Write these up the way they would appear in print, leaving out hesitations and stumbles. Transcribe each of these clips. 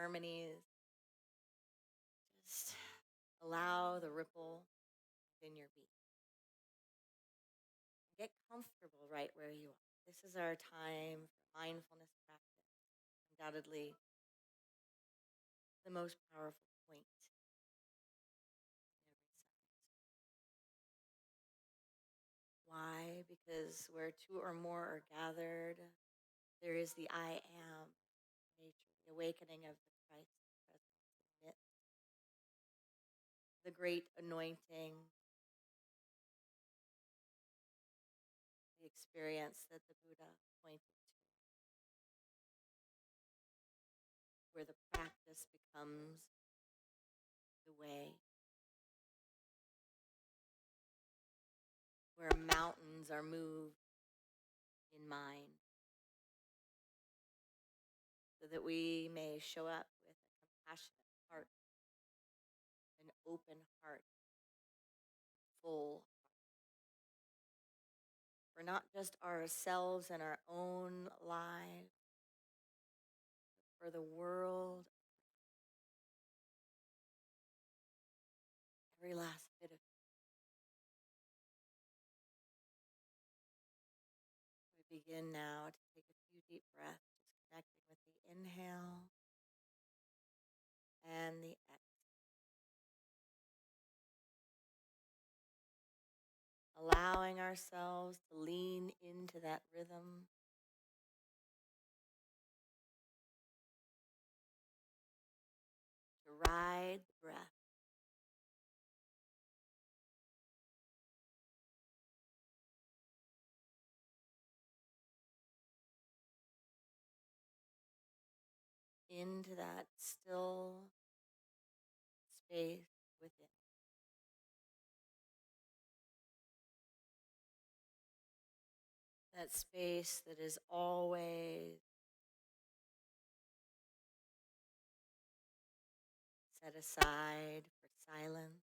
harmonies. Just allow the ripple within your being. Get comfortable right where you are. This is our time for mindfulness practice. Undoubtedly, the most powerful point in every second. Why? Because where two or more are gathered, there is the I am nature, the awakening of the Christ presence in it, the great anointing, the experience that the Buddha pointed to, where the practice becomes the way, where mountains are moved in mind, so that we may show up with a compassionate heart, an open heart, full heart, for not just ourselves and our own lives, but for the world, every last bit of it. We begin now to take a few deep breaths, just connecting with the inhale and the exhale, allowing ourselves to lean into that rhythm, to ride the breath, into that still space within. That space that is always set aside for silence.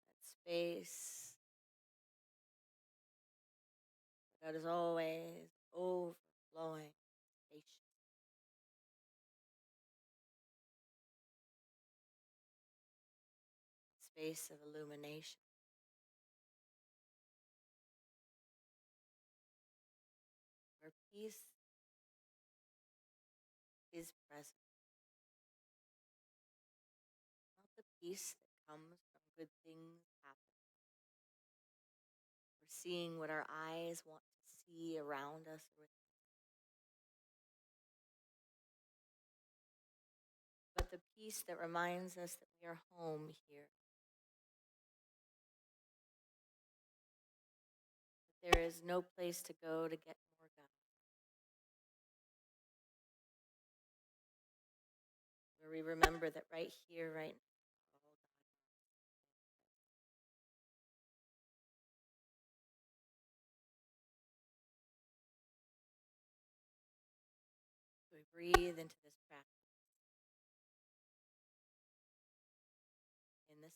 That space that is always overflowing patience. Space of illumination, where peace is present. Not the peace that comes from good things happening, or seeing what our eyes want to see around us, but the peace that reminds us that we are home here. That there is no place to go to get more God. Where we remember that right here, right now, all God. So we breathe into this practice in this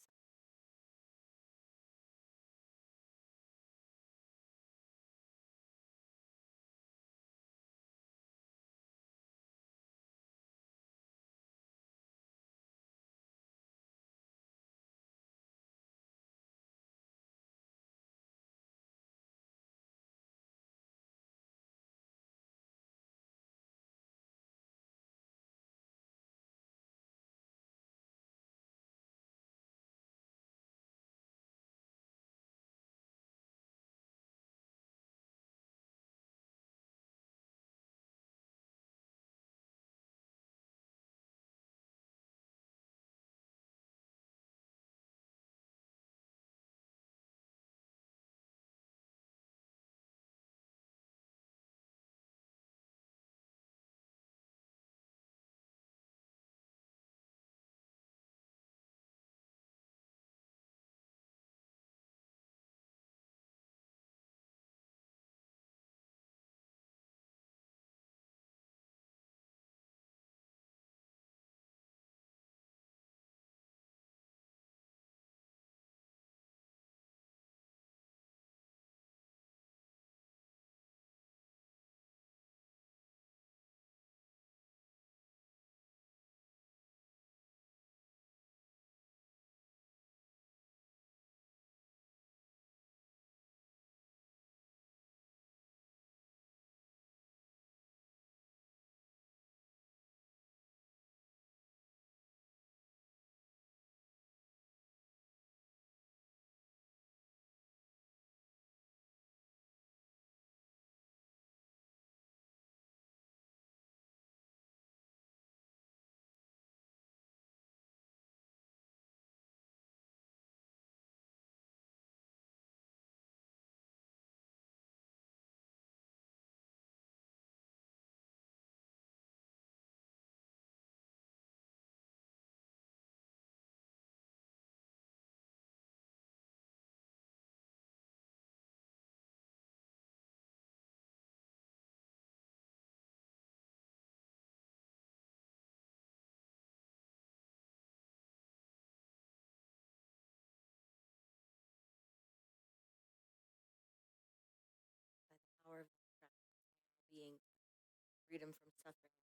freedom from suffering.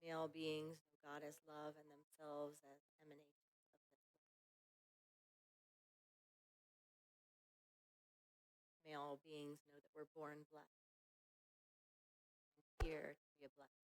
May all beings know God as love and themselves as emanations of this love. May all beings know that we're born blessed and here to be a blessing.